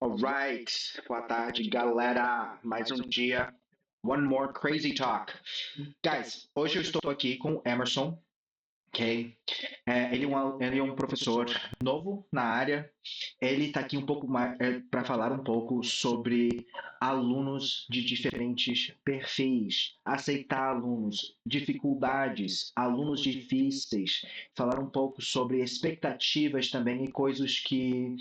Alright, boa tarde, galera. Mais um dia, one more crazy talk. Guys, hoje eu estou aqui com o Emerson, ok? Ele é um professor novo na área. Ele está aqui um pouco mais para falar um pouco sobre alunos de diferentes perfis, aceitar alunos, dificuldades, alunos difíceis, falar um pouco sobre expectativas também e coisas que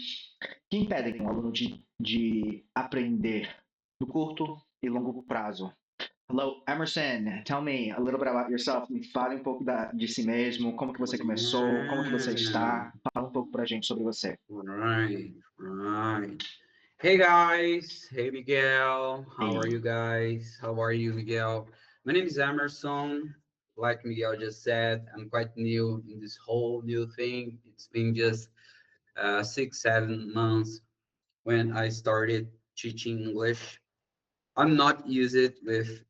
impedem um aluno de aprender no curto e longo prazo. Hello, Emerson. Tell me a little bit about yourself. Me fale um pouco de si mesmo, como que você começou, como que você Yeah. está. Fala um pouco pra gente sobre você. Right, right. Hey guys, hey Miguel, how are E you guys? How are you, Miguel? My name is Emerson. Like Miguel just said, I'm quite new in this whole new thing. It's been just 6, 7 months when I started teaching English. I'm not used it with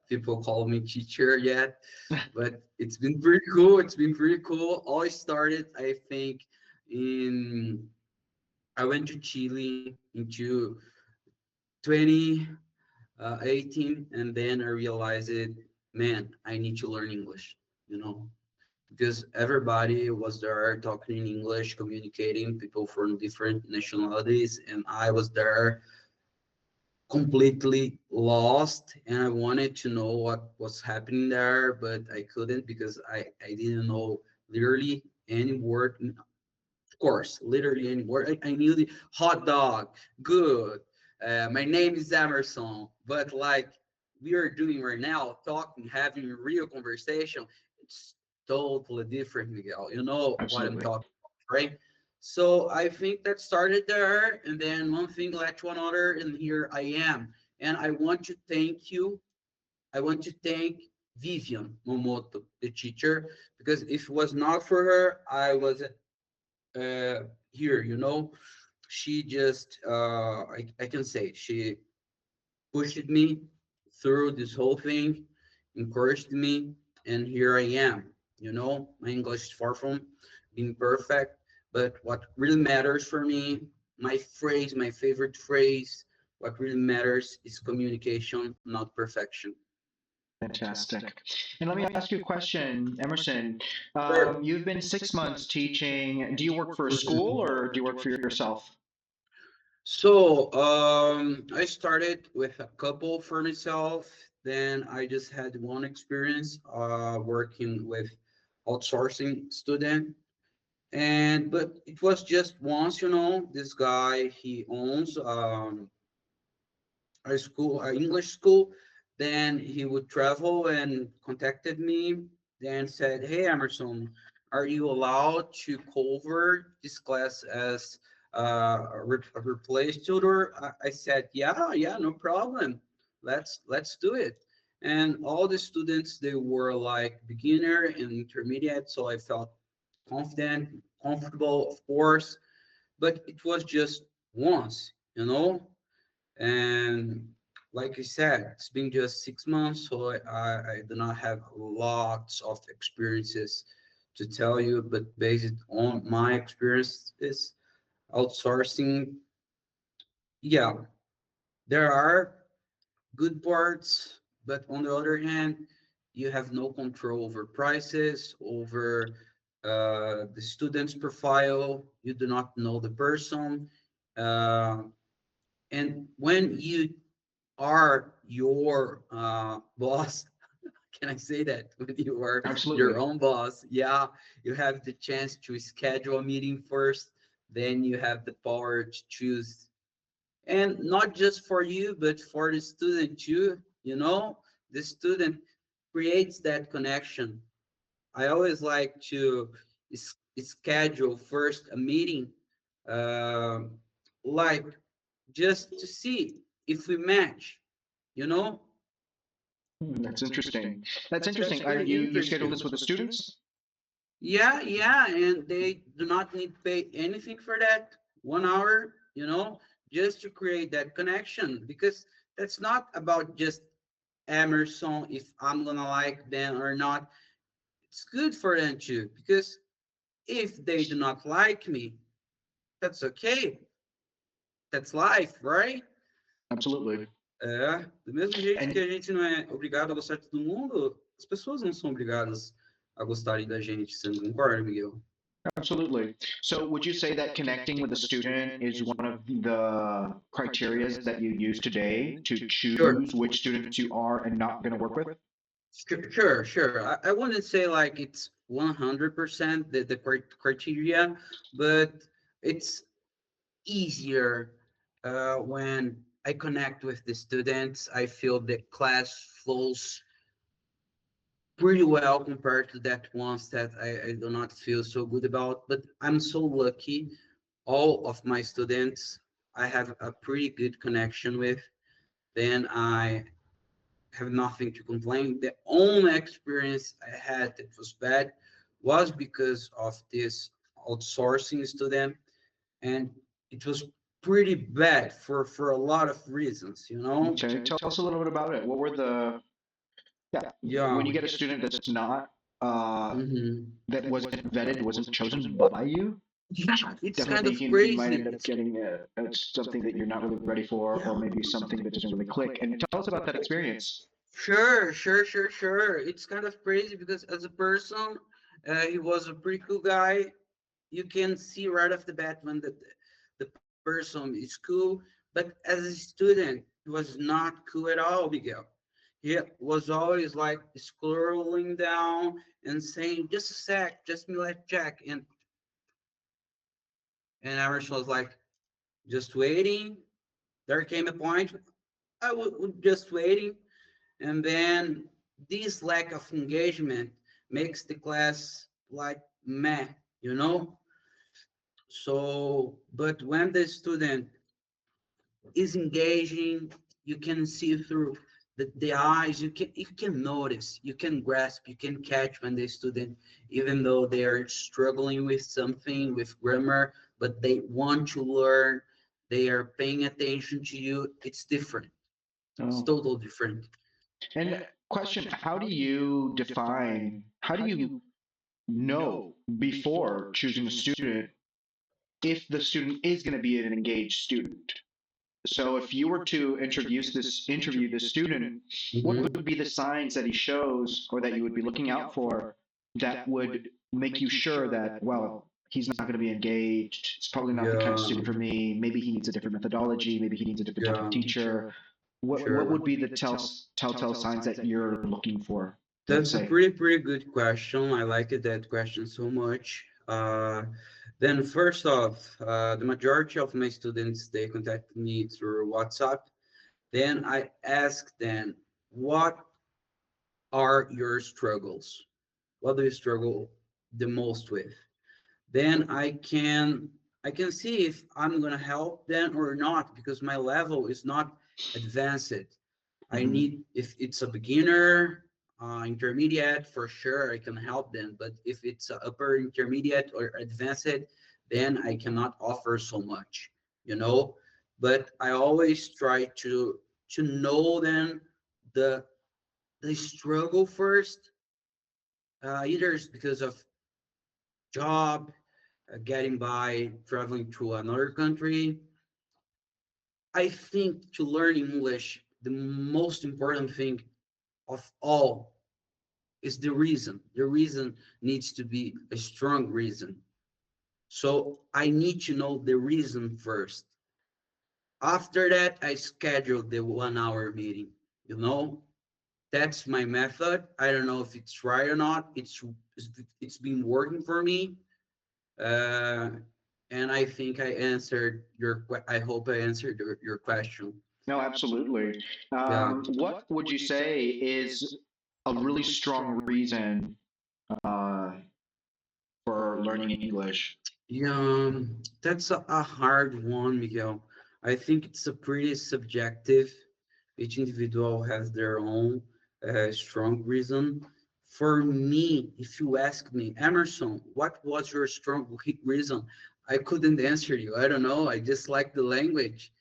people call me teacher yet, but it's been pretty cool. It's been pretty cool. All I started, I think, in I went to Chile into 2018, and then I realized it, man, I need to learn English, you know, because everybody was there talking in English, communicating, people from different nationalities, and I was there completely lost, and I wanted to know what was happening there, but I couldn't because I didn't know literally any word. Of course, literally any word. I knew the hot dog, good. My name is Emerson, but like we are doing right now, talking, having a real conversation, it's totally different, Miguel. You know what I'm absolutely. talking about, right? So I think that started there, and then one thing led to another, and here I am. And I want to thank you. I want to thank Vivian Momoto, the teacher, because if it was not for her, I wasn't uh, here. She just, I can say, she pushed me through this whole thing, encouraged me, and here I am. My English is far from being perfect, but what really matters for me, my favorite phrase, what really matters is communication, not perfection. Fantastic. And let me ask you a question, Emerson. Sure. You've been 6 months teaching. Do you work for a school or do you work for yourself? So, I started with a couple for myself. Then I just had one experience working with outsourcing student. But it was just once, this guy, he owns a school, a English school. Then he would travel and contacted me, then said, "Hey, Emerson, are you allowed to cover this class as a replace tutor?" I said, "Yeah, yeah, no problem. Let's do it." And all the students, they were like beginner and intermediate, so I felt confident, comfortable, of course. But it was just once, and like I said, it's been just 6 months, so I do not have lots of experiences to tell you, but based on my experiences, outsourcing, yeah, there are good parts, but on the other hand, you have no control over prices, over the student's profile. You do not know the person. Uh, and when you are your boss, can I say that? When you are your Absolutely. own boss, yeah, you have the chance to schedule a meeting first, then you have the power to choose, and not just for you, but for the student too. The student creates that connection. I always like to schedule first a meeting, um, like just to see if we match, you know That's interesting. That's That's interesting. pretty You schedule interesting. this with the students? Yeah, yeah, and they do not need to pay anything for that. 1 hour, just to create that connection, because that's not about just Emerson, if I'm gonna like them or not. It's good for them too, because if they do not like me, that's okay. That's life, right? Absolutely. É, do mesmo jeito que And a gente não é obrigado a gostar de todo mundo, as pessoas não são obrigadas a gostarem da gente. Você não concorda, Miguel? absolutely. So would you say that connecting with a student is one of the criterias that you use today to Sure. choose which students you are and not going to work with? Sure. I wouldn't say like it's 100% the criteria, but it's easier when I connect with the students. I feel the class flows pretty well compared to that ones that I do not feel so good about. But I'm so lucky. All of my students I have a pretty good connection with. Then I have nothing to complain. The only experience I had that was bad was because of this outsourcing student, and it was pretty bad for a lot of reasons, you know. Okay, tell us a little bit about it. What were the, yeah, Yeah. when you get a student that's not, Mhm. that wasn't vetted, wasn't chosen by you, Yeah, it's kind definitely of you might crazy. end up getting something that you're not really ready for, or maybe something that doesn't really click. And tell us about that experience. Sure. It's kind of crazy because as a person, he was a pretty cool guy. You can see right off the bat when the person is cool, but as a student, he was not cool at all, Miguel. He was always like scrolling down and saying, just a sec, just me let check. And Emerson was like, just waiting. There came a point, I was just waiting. And then this lack of engagement makes the class like meh, you know? So, but when the student is engaging, you can see through the eyes, you can notice, you can grasp, you can catch when the student, even though they are struggling with something, with grammar, but they want to learn, they are paying attention to you, it's different. It's Oh. totally different. And question, how do you know before choosing a student if the student is going to be an engaged student? So if you were to interview this student, what Mhm. would be the signs that he shows or that you would be looking out for that would make you sure that, well, he's not going to be engaged. It's probably not the kind of student Yeah, for me. Maybe he needs a different methodology. Maybe he needs a different type of yeah, teacher. What sure. would be the telltale signs that you're looking for? Let's That's a say. pretty good question. I like that question so much. Then first off, the majority of my students, they contact me through WhatsApp. Then I ask them, what are your struggles? What do you struggle the most with? Then I can see if I'm gonna help them or not because my level is not advanced. I Mhm. need, if it's a beginner, intermediate, for sure I can help them. But if it's a upper intermediate or advanced, then I cannot offer so much, you know. But I always try to know them the struggle first. Either it's because of job, getting by, traveling to another country. I think to learn English, the most important thing of all is the reason. The reason needs to be a strong reason. So I need to know the reason first. After that, I schedule the 1 hour meeting. You know, that's my method. I don't know if it's right or not. It's been working for me. Uh, and I think I answered I hope I answered your question. No, absolutely. Yeah. What would you say is a really strong reason uh, for learning English? Yeah, that's a hard one, Miguel. I think it's a pretty subjective. Each individual has their own strong reason. For me, if you ask me, Emerson, what was your strong reason? I couldn't answer you. I don't know. I just like the language.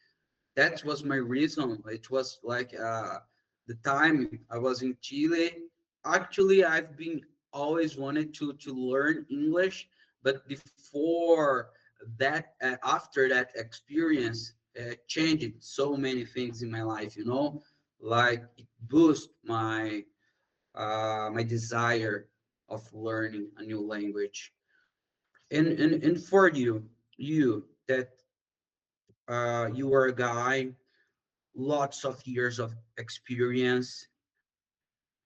That was my reason. It was like the time I was in Chile. Actually, I've been always wanted to learn English, but before that, after that experience, changed so many things in my life, you know, like it boosts my desire of learning a new language. And for you, you that you are a guy, lots of years of experience,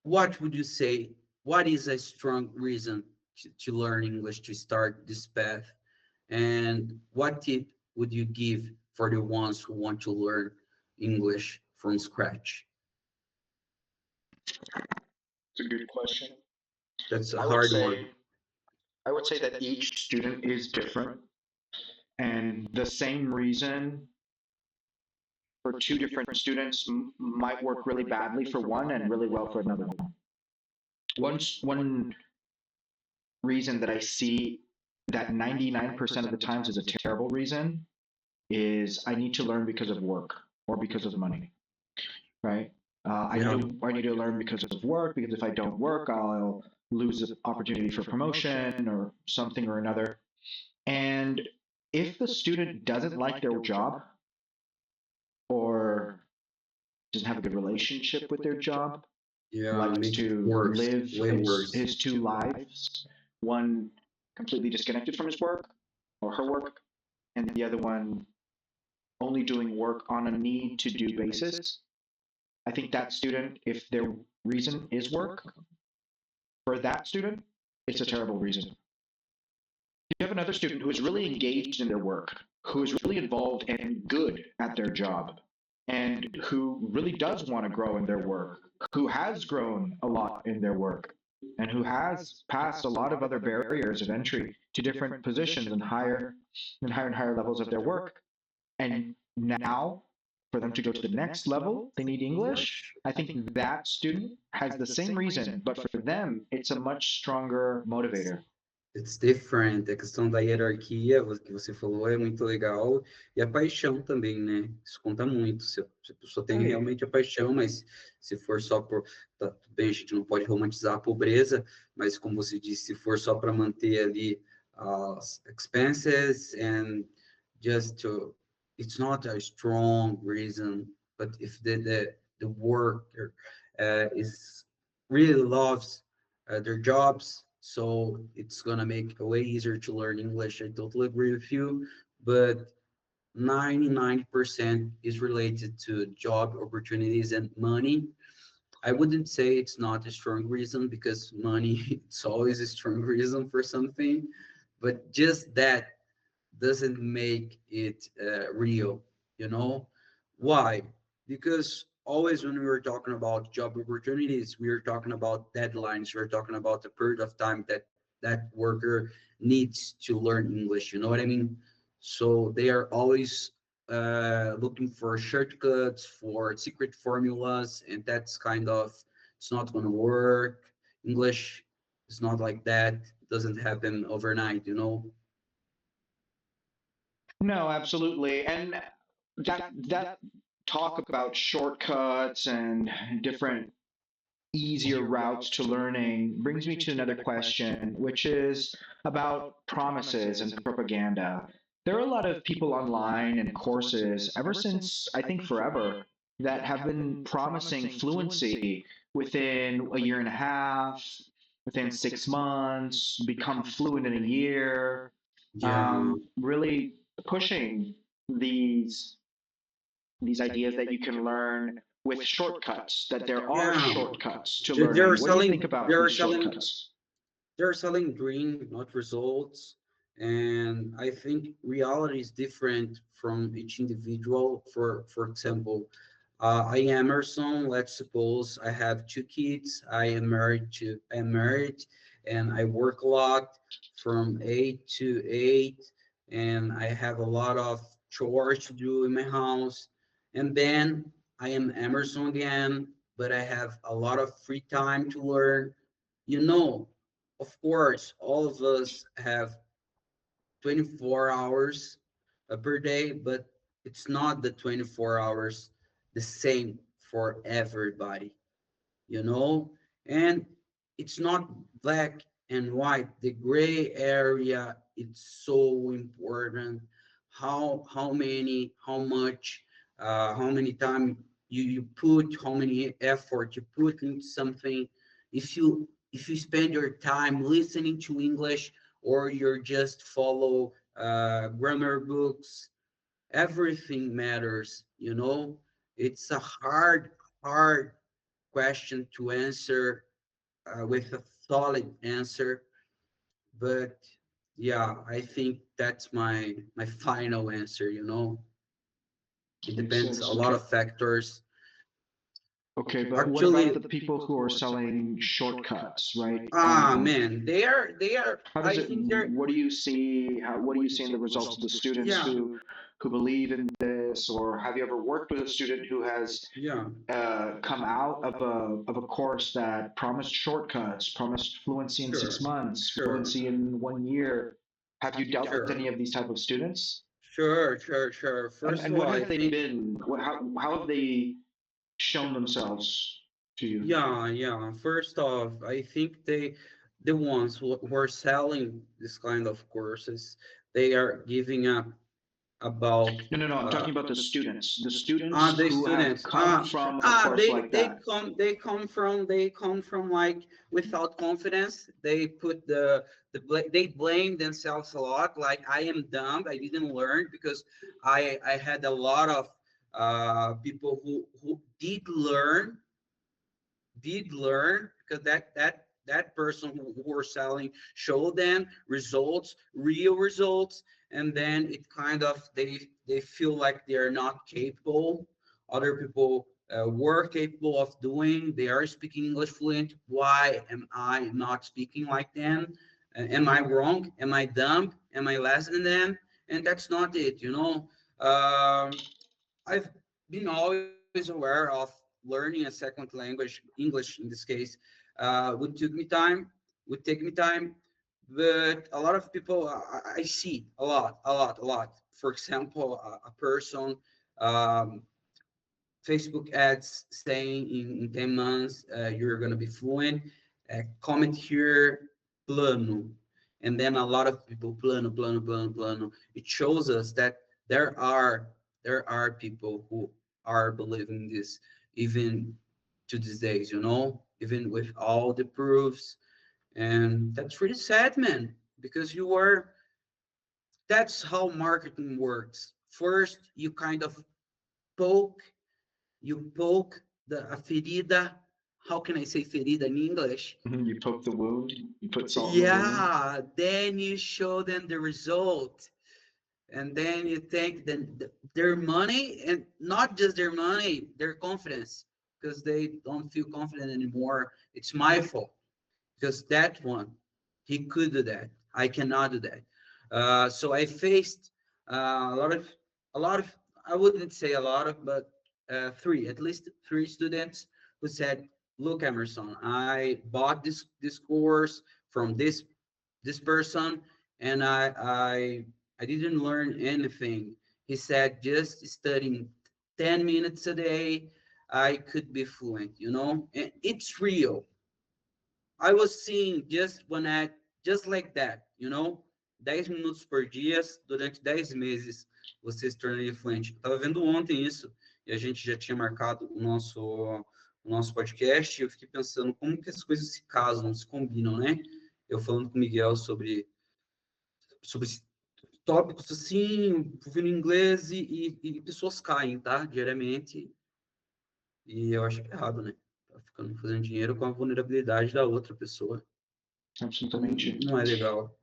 what would you say? What is a strong reason to learn English, to start this path? And what tip would you give for the ones who want to learn English from scratch? It's a good question. That's a I would hard one. say I would say that each student is different, and the same reason for two different students might work really badly for one and really well for another one. One reason that I see that 99% of the times is a terrible reason is I need to learn because of work or because of money, right? Yeah. I need to learn because of work, because if I don't work, I'll lose the opportunity for promotion or something or another. And if the student doesn't like their job or doesn't have a good relationship with their job, Yeah, likes make it to worse, live way worse. his two lives, one completely disconnected from his work or her work, and the other one only doing work on a need to do basis. I think that student, if their reason is work, for that student, it's a terrible reason. You have another student who is really engaged in their work, who is really involved and good at their job, and who really does want to grow in their work, who has grown a lot in their work, and who has passed a lot of other barriers of entry to different positions and higher levels of their work. And now, for them to go to the next level, they need English. I think that student has the same reason, but for them, it's a much stronger motivator. It's different. A questão da hierarquia, que você falou, é muito legal. E a paixão também, né? Isso conta muito. Se a pessoa tem realmente a paixão, mas se for só por. Tá, tudo bem, a gente não pode romantizar a pobreza, mas como você disse, se for só para manter ali as expenses and just to. It's not a strong reason, but if the worker is really loves their jobs, so it's gonna make it way easier to learn English. I totally agree with you, but 99% is related to job opportunities and money. I wouldn't say it's not a strong reason because money it's always a strong reason for something, but just that doesn't make it real, you know? Why? Because always when we were talking about job opportunities, we are talking about deadlines, we're talking about the period of time that that worker needs to learn English, you know what I mean? So they are always looking for shortcuts, for secret formulas, and that's kind of, it's not going to work. English is not like that. It doesn't happen overnight, you know? No, absolutely. And that talk about shortcuts and different easier routes to learning brings me to another question, which is about promises and propaganda. There are a lot of people online and courses ever since, I think, forever that have been promising fluency within a year and a half, within 6 months, become fluent in a year, Yeah. really pushing these these ideas that you can learn with shortcuts, that there are Yeah. shortcuts to They're learning. What do you selling think about they're these selling shortcuts? they're selling dream, not results. And I think reality is different from each individual. For example, I am Emerson. Let's suppose I have two kids. I'm married, and I work a lot from 8 to 8, and I have a lot of chores to do in my house. And then I am Emerson again, but I have a lot of free time to learn. You know, of course, all of us have 24 hours per day, but it's not the 24 hours the same for everybody, you know? And it's not black and white. The gray area, it's so important. how much, how many time you put, how many effort you put into something. If you spend your time listening to English, or you're just follow grammar books, everything matters, you know. It's a hard question to answer with a solid answer. But yeah, I think that's my final answer, you know. It Makes depends sense. a lot of factors. Okay, but what about Actually, the people who are selling shortcuts, right? man, they are, How does I it? think they're, What do you see? What do you see in the results of the students yeah, who believe in this, or have you ever worked with a student who has yeah, come out of a course that promised shortcuts, promised fluency in six sure, months, sure, fluency in 1 year? Have you dealt with sure, any of these type of students? sure. First And of all, what I have they think, been? How have they shown themselves to you? yeah. First off, I think the ones who are selling this kind of courses, they are giving up about No, no, no. I'm talking about the students the who have students, come from a course like that. they come from like without confidence. They put they blame themselves a lot, like I am dumb, I didn't learn, because I had a lot of people who did learn, because that person who were selling showed them results, real results. And then it kind of, they feel like they're not capable. Other people were capable of doing, they are speaking English fluent. Why am I not speaking like them? Am I wrong? Am I dumb? Am I less than them? And that's not it, you know. I've been always aware of learning a second language, English in this case. Would took me time, would take me time, but a lot of people I see a lot. For example, a person, um, Facebook ads saying in 10 months you're going to be fluent. Comment here, plano. And then a lot of people, plano. It shows us that there are there are people who are believing this even to these days, you know, even with all the proofs. And that's really sad, man, because that's how marketing works. First, you kind of poke poke a ferida. How can I say ferida in English? You poke the wound, you put salt in the wound. Yeah, then you show them the result, and then you take their money, and not just their money, their confidence, because they don't feel confident anymore. It's my fault, because that one, he could do that. I cannot do that. So I faced a lot of, I wouldn't say a lot of, but at least three students who said, "Look, Emerson, I bought this course from this person, and I didn't learn anything." He said, "Just studying 10 minutes a day, I could be fluent, you know." And it's real. I was seeing just one ad, just like that, you know, 10 minutos por dia, durante 10 meses, você se tornaria fluente. Eu tava vendo ontem isso, e a gente já tinha marcado o nosso podcast, e eu fiquei pensando como que as coisas se casam, se combinam, né? Eu falando com o Miguel sobre tópicos assim, ouvindo inglês, e pessoas caem, tá? Diariamente, e eu acho que é errado, né? Tá ficando fazendo dinheiro com a vulnerabilidade da outra pessoa. Absolutamente. Não é legal.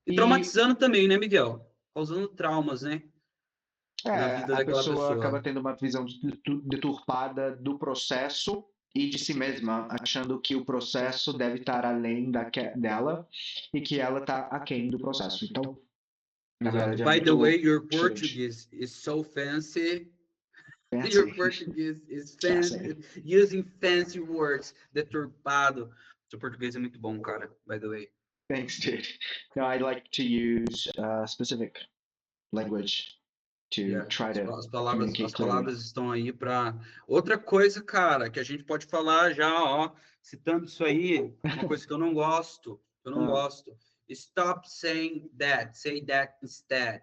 E E traumatizando também, né, Miguel? Causando traumas, né? Na vida a daquela pessoa acaba pessoa. tendo uma visão deturpada do processo e de si mesma, achando que o processo deve estar além dela e que ela está aquém do processo. Então, na Exato. verdade, é By the way, muito your diferente. Portuguese is so fancy. Your Fancy. Portuguese is Fancy. fancy. Using fancy words. Deturpado. Seu português é muito bom, cara. By the way. Thanks, dude. No, I like to use specific language to Yeah. try to As communicate clearly. palavras estão aí para outra coisa, cara, que a gente pode falar já, ó, citando isso aí, uma coisa que eu não gosto, Uh, Stop saying that, say that instead.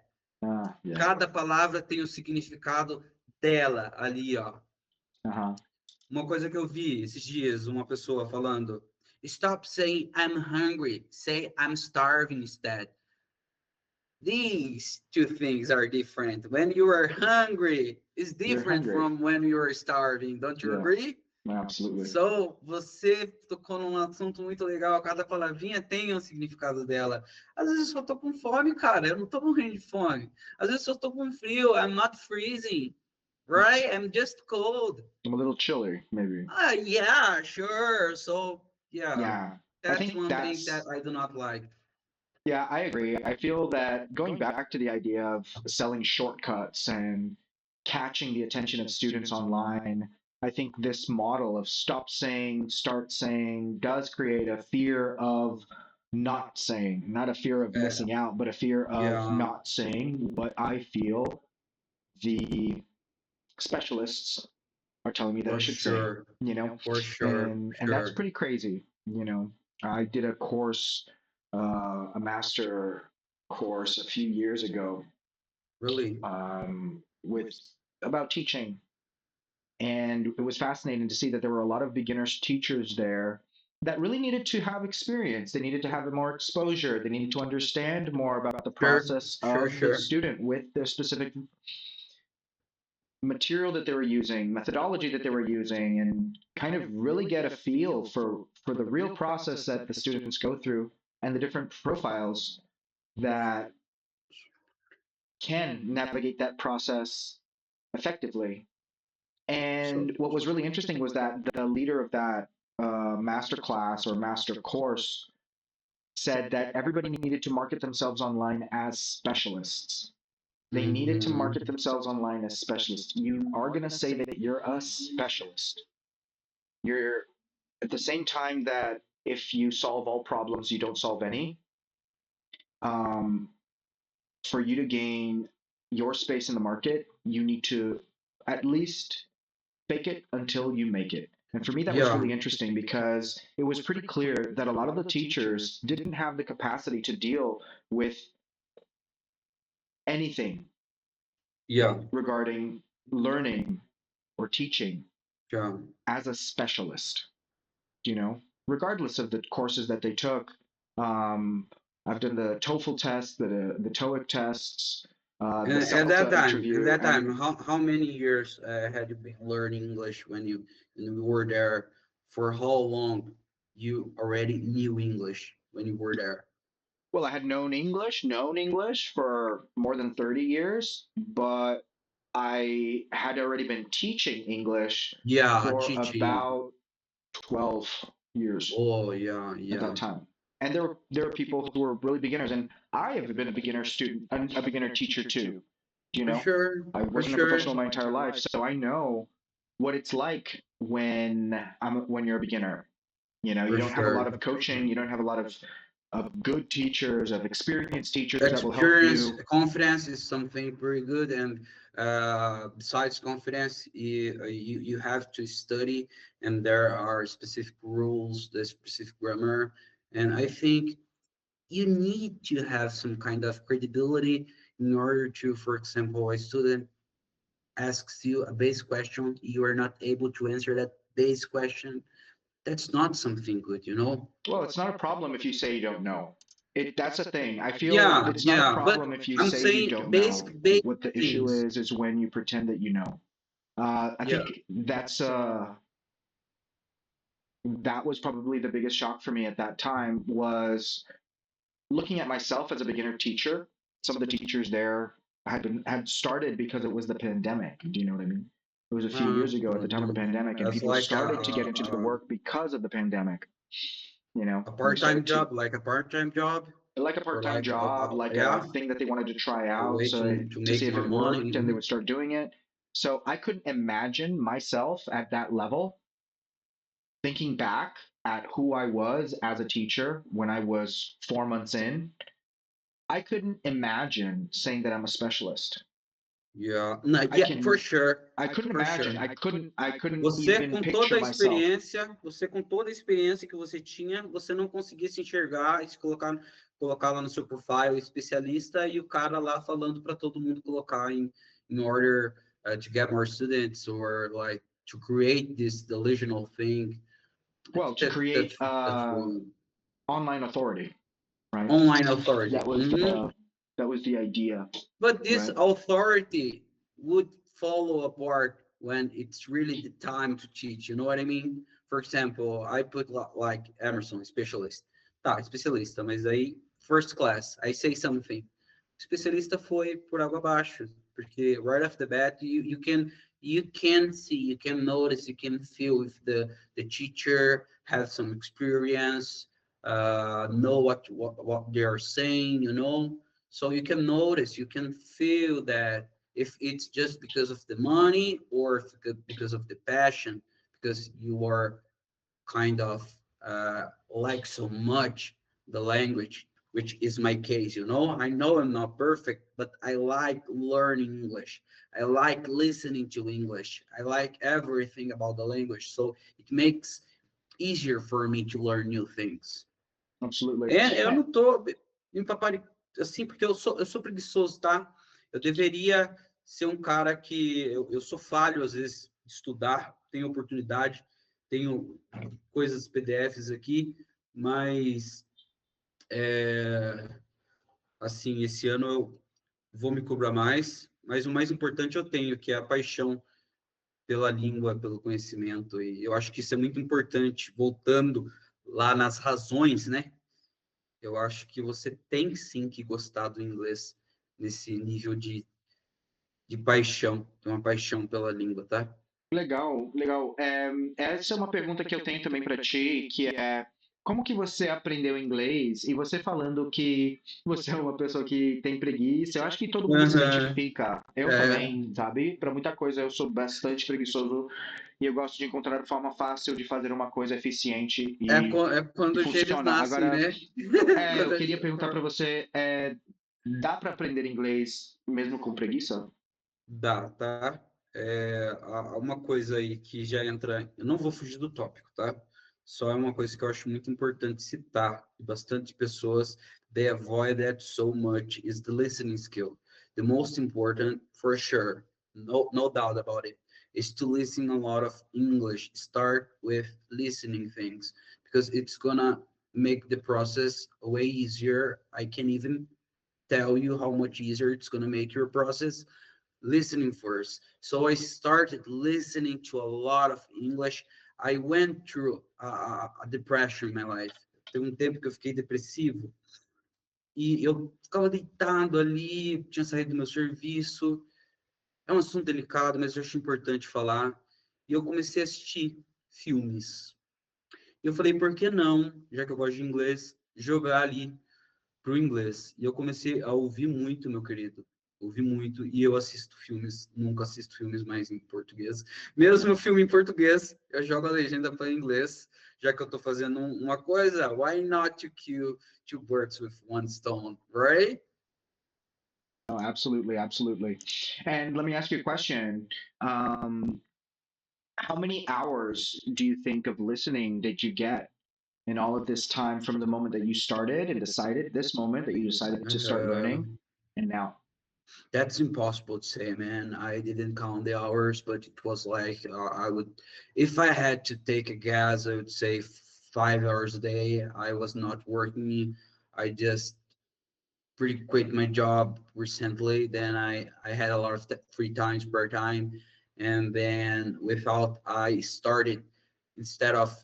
Yeah. Cada palavra tem o significado dela ali, ó. Uh-huh. Uma coisa que eu vi esses dias, uma pessoa falando, stop saying I'm hungry, say I'm starving instead. These two things are different. When you are hungry, is different hungry. from when you are starving. Don't you Yeah. agree? Absolutely. So, você tocou num assunto muito legal. Cada palavrinha tem um significado dela. Às vezes eu só tô com fome, cara. Eu não tô morrendo de fome. Às vezes eu só tô com frio. I'm not freezing. Right? I'm just cold. I'm a little chilly, maybe. Yeah, sure. So, yeah. Yeah. I That's think one thing that's that I do not like. Yeah, I agree. I feel that going back to the idea of selling shortcuts and catching the attention of students online, I think this model of stop saying, start saying does create a fear of not saying, not a fear of missing out, but a fear of Yeah. not saying what I feel the specialists are telling me that For I should sure. say, you know? For sure. And that's pretty crazy, you know. I did a course, a master course a few years ago, Really? with about teaching, and it was fascinating to see that there were a lot of beginners teachers there that really needed to have experience. They needed to have more exposure. They needed to understand more about the process of the student with their specific material that they were using, methodology that they were using, and kind of really get a feel for the real process that the students go through and the different profiles that can navigate that process effectively. And what was really interesting was that the leader of that master class or master course said that everybody needed to market themselves online as specialists. They needed to market themselves online as specialists. You are going to say that you're a specialist. You're at the same time that if you solve all problems, you don't solve any. For you to gain your space in the market, you need to at least fake it until you make it. And for me, that was really interesting because it was pretty clear that a lot of the teachers didn't have the capacity to deal with anything regarding learning or teaching as a specialist, you know, regardless of the courses that they took. I've done the TOEFL test, the TOEIC tests. At that time, how many years had you been learning English when you were there? For how long you already knew English when you were there? Well, I had known English for more than 30 years, but I had already been teaching English for about 12 years. Oh, yeah. At that time. And there were people who were really beginners, and I have been a beginner student, a beginner teacher too. You know, I wasn't a professional my entire life, so I know what it's like when you're a beginner. You know, you don't have a lot of coaching, you don't have a lot of good teachers, of experienced teachers that will help you. Confidence is something very good, and besides confidence, you have to study, and there are specific rules, the specific grammar, and I think you need to have some kind of credibility in order to, for example, a student asks you a base question, you are not able to answer that base question. That's not something good, you know? Well, it's not a problem if you say you don't know. That's a thing. I feel it's not a problem if you say you don't know. What the issue is when you pretend that you know. I think that was probably the biggest shock for me at that time, was looking at myself as a beginner teacher. Some of the teachers there had started because it was the pandemic. Do you know what I mean? It was a few years ago at the time of the pandemic, and people started to get into the work because of the pandemic. You know, a part-time job, like a part-time job, like a part-time job, like a thing that they wanted to try out to see if it worked, and they would start doing it. So I couldn't imagine myself at that level. Thinking back at who I was as a teacher when I was 4 months in, I couldn't imagine saying that I'm a specialist. Yeah, no, for sure. I couldn't imagine. I couldn't Você even com picture toda a myself. experiência, você com toda a experiência que você tinha, você não conseguia se enxergar e se colocar colocar lá no seu profile especialista e o cara lá falando para todo mundo colocar in order to get more students or like to create this delusional thing. Well, to create That's wrong. online authority, right? Online authority. That was the idea. But this right? authority would fall apart when it's really the time to teach. You know what I mean? For example, I put like Emerson, specialist. Tá, especialista, mas aí, first class, I say something. Especialista foi por água abaixo, porque right off the bat, you can see, you can notice, you can feel if the teacher has some experience, know what they are saying, you know. So you can notice, you can feel that if it's just because of the money or because of the passion, because you are kind of like so much the language, which is my case, you know. I know I'm not perfect, but I like learning English. I like listening to English. I like everything about the language. So it makes easier for me to learn new things. Absolutely. Eu não tô empapado assim, porque eu sou preguiçoso, tá? Eu deveria ser um cara que eu sou falho, às vezes, de estudar, tenho oportunidade, tenho coisas PDFs aqui, mas assim, esse ano eu vou me cobrar mais, mas o mais importante eu tenho, que é a paixão pela língua, pelo conhecimento, e eu acho que isso é muito importante, voltando lá nas razões, né? Eu acho que você tem sim que gostar do inglês nesse nível de paixão, uma paixão pela língua, tá? Legal, legal. Essa é uma pergunta que eu tenho também para ti, que é como que você aprendeu inglês? E você falando que você é uma pessoa que tem preguiça, eu acho que todo mundo se identifica. Eu também, sabe? Para muita coisa eu sou bastante preguiçoso e eu gosto de encontrar forma fácil de fazer uma coisa eficiente É e quando eles funciona. nascem, Agora, né? eu queria perguntar para você, dá para aprender inglês mesmo com preguiça? Dá, tá? Há uma coisa aí que já entra. Eu não vou fugir do tópico, tá? Só é uma coisa que eu acho muito importante citar. E bastante pessoas they avoid that so much is the listening skill. The most important, for sure, no doubt about it, is to listen a lot of English. Start with listening things because it's gonna make the process way easier. I can even tell you how much easier it's gonna make your process listening first. So I started listening to a lot of English. I went through a depression in my life. Teve tempo que eu fiquei depressivo e eu ficava deitado ali, tinha saído do meu serviço. É um assunto delicado, mas eu acho importante falar. E eu comecei a assistir filmes. E eu falei, por que não, já que eu gosto de inglês, jogar ali pro inglês? E eu comecei a ouvir muito, meu querido. Ouvi muito e eu assisto filmes, nunca assisto filmes mais em português. Mesmo o filme em português, eu jogo a legenda para inglês, já que eu estou fazendo uma coisa. Why not to kill two birds with one stone, right? Oh, absolutely, absolutely. And let me ask you a question. How many hours do you think of listening did you get in all of this time from the moment that you started and decided this moment that you decided to start learning and now? That's impossible to say, man. I didn't count the hours, but it was like I would, if I had to take a guess, I would say 5 hours a day. I was not working. I just pretty quit my job recently. Then I had a lot of free time, spare time, and then without I started instead of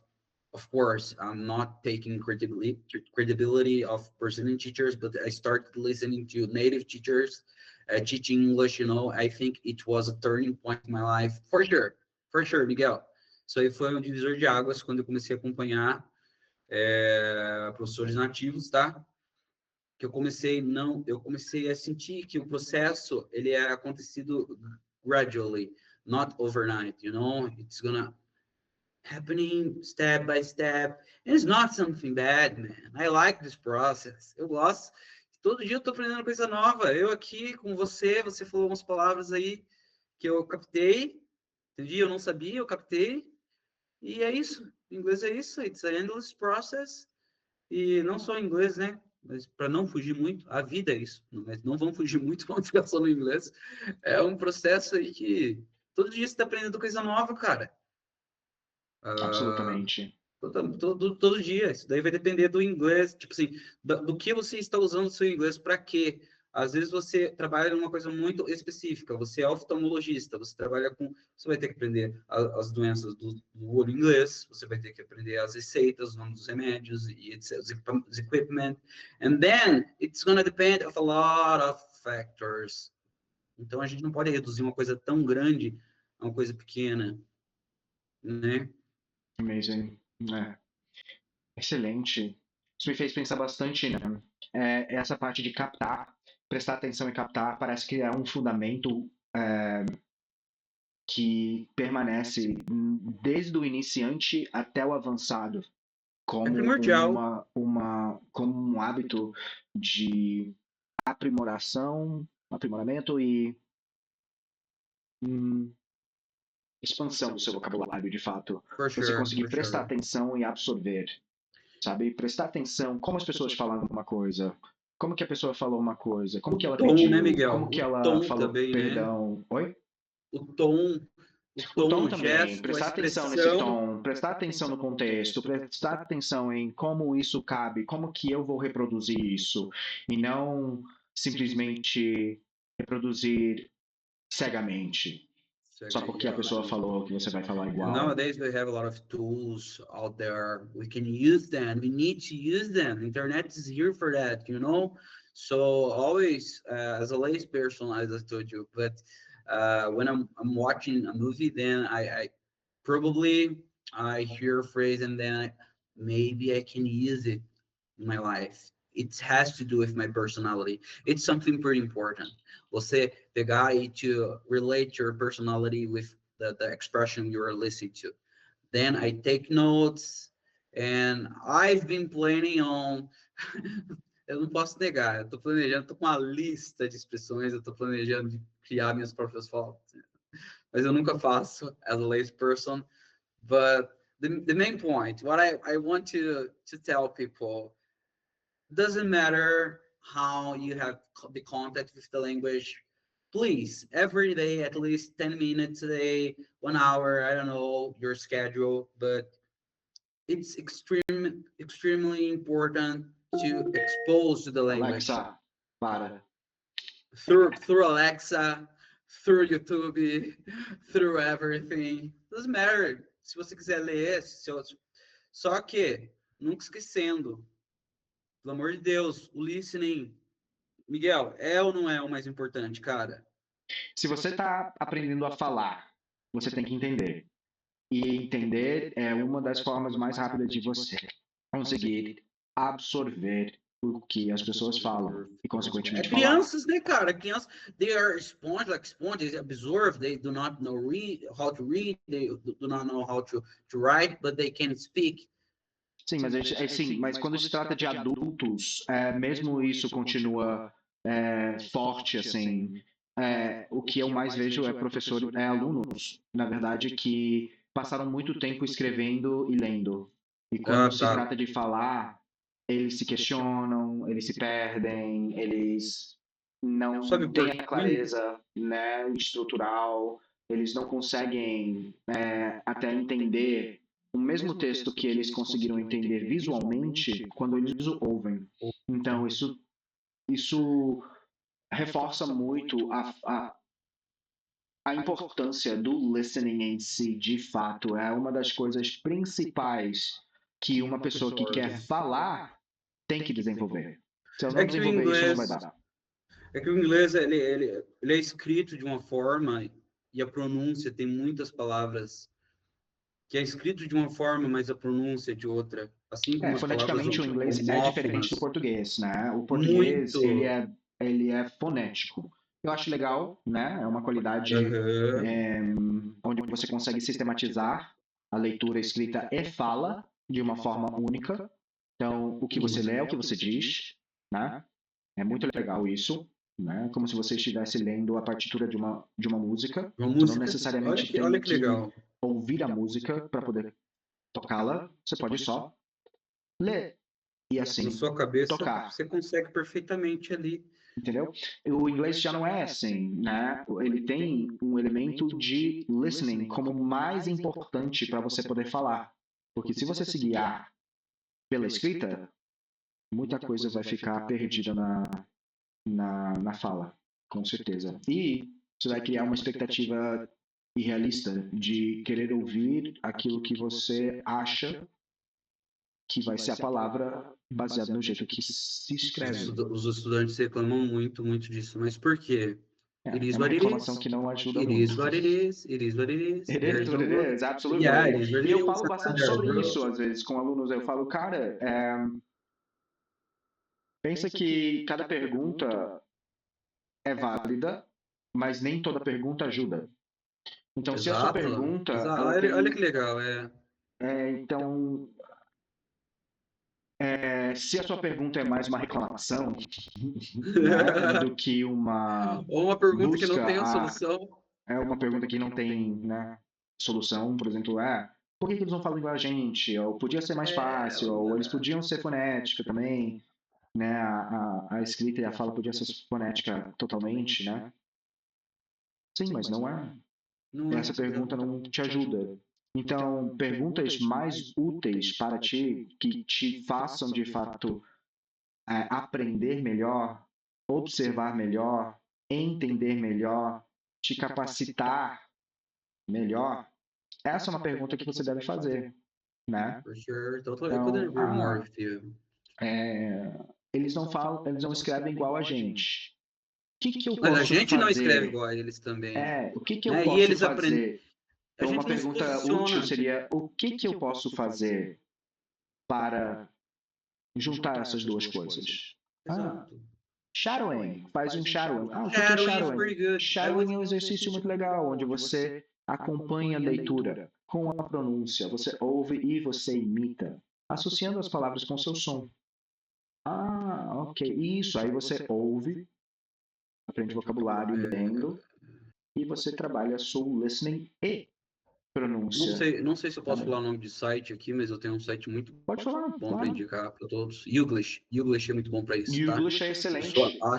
course, I'm not taking credibility of Brazilian teachers, but I started listening to native teachers teaching English. You know, I think it was a turning point in my life, for sure, Miguel. Isso aí foi um divisor de águas quando eu comecei a acompanhar professores nativos, tá? Que eu comecei a sentir que o processo ele é acontecido gradually, not overnight. You know, it's gonna happening step by step. And it's not something bad, man. I like this process. Eu gosto. Todo dia eu tô aprendendo coisa nova. Eu aqui com você, você falou umas palavras aí que eu captei. Entendi? Eu não sabia, eu captei. E é isso. Em inglês é isso. It's an endless process. E não só em inglês, né? mas para não fugir muito, a vida é isso, mas não vamos fugir muito, vamos ficar só no inglês. É um processo aí que todo dia você está aprendendo coisa nova, cara. Ah, Absolutamente. todo dia. Isso daí vai depender do inglês, tipo assim, do que você está usando o seu inglês para quê. Às vezes você trabalha numa coisa muito específica, você é oftalmologista, você trabalha com. Você vai ter que aprender as doenças do olho inglês, você vai ter que aprender as receitas, os nomes dos remédios e etc, os equipment. And then it's gonna depend of a lot of factors. Então a gente não pode reduzir uma coisa tão grande a uma coisa pequena, né? Amazing. É. Excelente. Isso me fez pensar bastante, né? Essa parte de captar, prestar atenção e captar, parece que é um fundamento que permanece desde o iniciante até o avançado, É como primordial. como um hábito de aprimoramento e hum, expansão do seu vocabulário, de fato. For Você sure, conseguir for prestar sure. atenção e absorver, sabe? Prestar atenção como as pessoas falam uma coisa, como que a pessoa falou uma coisa, como O que ela tom, né, pediu, Miguel? como que O ela tom falou também, né? perdão. Oi? O tom, o O tom, tom o também, gesto, a prestar atenção nesse expressão. tom, prestar atenção no contexto, prestar atenção em como isso cabe, como que eu vou reproduzir isso, e não simplesmente reproduzir cegamente, só porque a Yeah. pessoa falou que você vai falar And igual. nowadays we have a lot of tools out there. We can use them. We need to use them. Internet is here for that, you know. So always, as a layperson, as I told you, but when I'm watching a movie, then I probably I hear a phrase and then maybe I can use it in my life. It has to do with my personality. It's something pretty important. Você pegar e to relate your personality with the expression you're listening to. Then I take notes and I've been planning on. Eu não posso negar, eu tô planejando, tô com uma lista de expressões, eu tô planejando de criar minhas próprias fotos. Mas eu nunca faço as a layperson. But the main point, what I want to tell people, doesn't matter how you have the contact with the language, please, every day, at least 10 minutes a day, 1 hour, I don't know your schedule, but it's extremely important to expose to the language Alexa, para. through Alexa, through YouTube, through everything. Doesn't matter. Se você quiser ler, só que nunca esquecendo, pelo amor de Deus, o listening, Miguel, é ou não é o mais importante, cara? Se você está aprendendo a falar, você tem que entender. E entender é uma das formas mais rápidas de você conseguir absorver o que as pessoas falam e, É consequentemente, falar. crianças, né, cara? Crianças, they are sponge, like sponges, they absorb, they do not know how to read, they do not know how to write, but they can speak. Sim, mas quando se trata de adultos, mesmo isso continua forte, assim. O que eu mais vejo é alunos, na verdade, que passaram muito tempo escrevendo e lendo. E quando Ah, se tá. trata de falar, eles se questionam, eles se perdem, eles Sabe não por têm a quê? clareza, né, estrutural, eles não conseguem até entender o mesmo texto que eles conseguiram entender visualmente quando eles o ouvem. Então, isso reforça muito a importância do listening em si, de fato. É uma das coisas principais que uma pessoa que quer falar tem que desenvolver. Se ela É não que o desenvolver isso, não vai inglês, dar. é que o inglês ele é escrito de uma forma e a pronúncia tem muitas palavras que é escrito de uma forma, mas a pronúncia é de outra, assim como as palavras Foneticamente, o inglês é diferente do homófonas. português, né? O português, Muito. ele é fonético. Eu acho legal, né? É uma qualidade Aham. onde você consegue sistematizar a leitura, escrita e fala de uma forma única. Então, o que você lê é o que você diz, né? É muito legal isso, né? Como se você estivesse lendo a partitura de uma música. Uma Você não música. necessariamente Olha tem que que legal. ouvir a música para poder tocá-la. Você pode só ler. e Na assim sua cabeça, tocar. você consegue perfeitamente ali. Entendeu? O inglês já não é assim, né? Ele tem um elemento de listening como mais importante para você poder falar. Porque se você se guiar pela escrita, muita coisa vai ficar perdida na fala, com certeza. E você vai criar uma expectativa irrealista de querer ouvir aquilo que você acha que vai ser a palavra baseada no jeito que se escreve. Os estudantes reclamam muito, muito disso. Mas por quê? It É is uma what it reclamação is. que não ajuda It is muito. what it is. It is what it is. It is There's what no it more. is, Yeah, absolutely. it is what E it eu is. falo bastante There, sobre bro. isso, às vezes, com alunos. Eu falo, cara, pensa que cada pergunta é válida, mas nem toda pergunta ajuda. Então, se a sua Exato. pergunta, Exato. ela Olha que tem... legal. Então, se a sua pergunta é mais uma reclamação, né, do que uma Ou uma pergunta que não busca tem a solução. é uma pergunta que não tem, né, solução, por exemplo, por que eles não falam igual a gente? Ou podia ser mais fácil, ou eles podiam ser fonética também, né? A escrita e a fala podia ser fonética totalmente, né? Sim, mas não é. Não Essa é. pergunta não te ajuda. Então, perguntas mais úteis para ti, que te façam de fato aprender melhor, observar melhor, entender melhor, te capacitar melhor, essa é uma pergunta que você deve fazer, né? For sure. Totally, I couldn't Então, agree more with you. eles não falam, eles não escrevem igual a gente. O que eu Mas a posso gente não escreve fazer? igual a eles também. O que eu Né? E posso eles aprendem. fazer? A Uma gente não se pergunta útil posiciona. seria: o que eu posso fazer para juntar essas duas coisas? Exato. Shadowing, faz um shadowing. O que é Shadowing is shadowing? pretty good. Shadowing é um exercício muito legal, onde você acompanha a leitura com a pronúncia, você ouve e você imita, associando as palavras com o seu som. Ok, isso. Aí você ouve, aprende vocabulário lendo, e você trabalha soul listening e pronúncia. Não sei se eu posso falar o nome de site aqui, mas eu tenho um site muito Pode falar, bom para claro. indicar para todos. Youglish. Youglish é muito bom para isso, tá? Youglish é A excelente. pessoa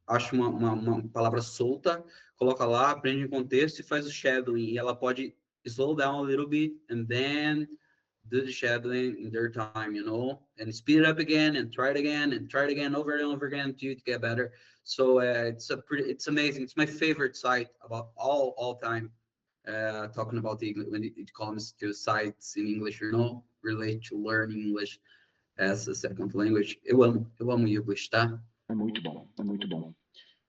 acha uma palavra solta, coloca lá, aprende em contexto e faz o shadowing. E ela pode slow down a little bit and then do the shadowing in their time, you know, and speed it up again and try it again over and over again to get better. So it's amazing. It's my favorite site about all time. Talking about when it comes to sites in English, you know, relate to learning English as a second language. Eu amo English, tá? É muito bom, é muito bom.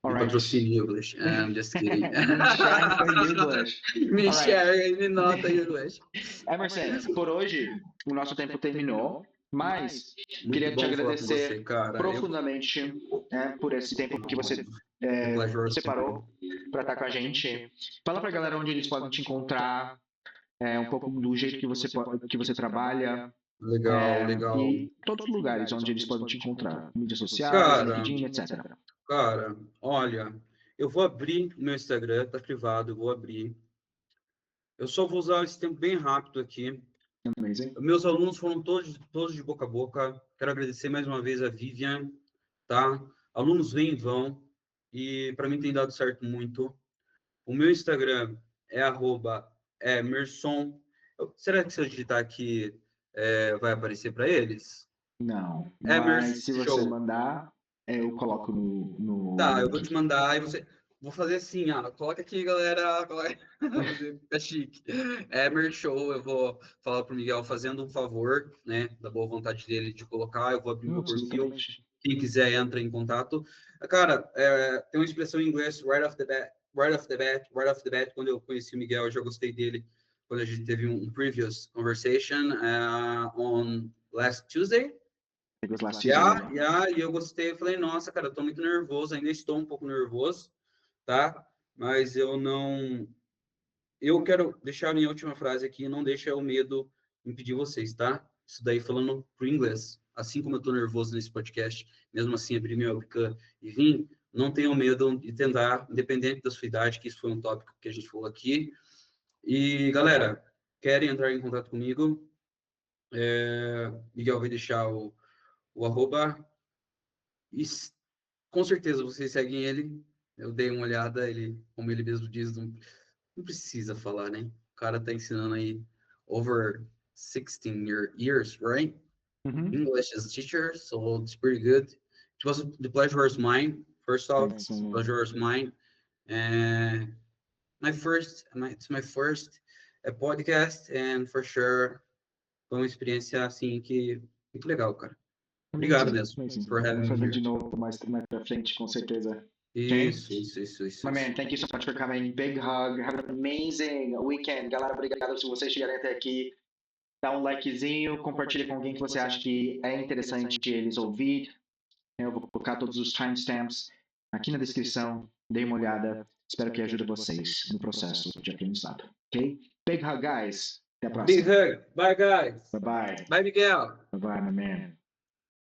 Me patrocine English. I'm just kidding. Me share for English. Me share, me nota English. Emerson, por hoje o nosso tempo terminou, mas Muito queria te agradecer você, cara. profundamente por esse tempo que você separou para estar com a gente. Fala para a galera onde eles podem te encontrar, um pouco do jeito que você trabalha. Legal. E todos os lugares onde eles podem te encontrar, mídias sociais, LinkedIn, etc. Cara, olha, eu vou abrir o meu Instagram, tá privado, eu vou abrir. Eu só vou usar esse tempo bem rápido aqui. Amazing. Meus alunos foram todos de boca a boca. Quero agradecer mais uma vez a Vivian, tá? Alunos vêm e vão, e para mim tem dado certo muito. O meu Instagram é @emerson. Será que se eu digitar aqui vai aparecer para eles? Não, Emerson mas se você mandar, eu coloco no... Tá, eu vou te mandar e você... Vou fazer assim, coloca aqui, galera. Fica chique. Show, eu vou falar pro Miguel fazendo um favor, né? Da boa vontade dele de colocar, eu vou abrir meu perfil. Quem quiser, entra em contato. Cara, tem uma expressão em inglês, right off the bat. Quando eu conheci o Miguel, eu já gostei dele. Quando a gente teve um previous conversation on last Tuesday. E eu gostei, eu falei, nossa, cara, eu tô muito nervoso, ainda estou um pouco nervoso, tá? Mas eu quero deixar a minha última frase aqui, não deixa o medo impedir vocês, tá? Isso daí falando pro inglês, assim como eu tô nervoso nesse podcast, mesmo assim abrir meu webcam e vim, não tenham medo de tentar, independente da sua idade, que isso foi um tópico que a gente falou aqui. E, galera, querem entrar em contato comigo? Miguel vai deixar o o arroba. Com certeza vocês seguem ele. Eu dei uma olhada, ele, como ele mesmo diz, não precisa falar, né? O cara tá ensinando aí over 16 years, right? English as a teacher, so it's pretty good. It was the pleasure is mine. First off, the pleasure is mine. And it's my first podcast, and for sure, foi uma experiência assim que muito legal, cara. Obrigado mesmo for having me fazer here. de novo mais pra frente, com certeza. Isso. My man, thank you so much for coming. Big hug. Have an amazing weekend. Galera, obrigado se vocês chegarem até aqui. Dá um likezinho, compartilha com alguém que você acha que é interessante eles ouvir. Eu vou colocar todos os timestamps aqui na descrição. Dê uma olhada. Espero que ajude vocês no processo de aprendizado. Ok? Big hug, guys. Até a próxima. Big hug. Bye, guys. Bye-bye. Bye, Miguel. Bye-bye, my man.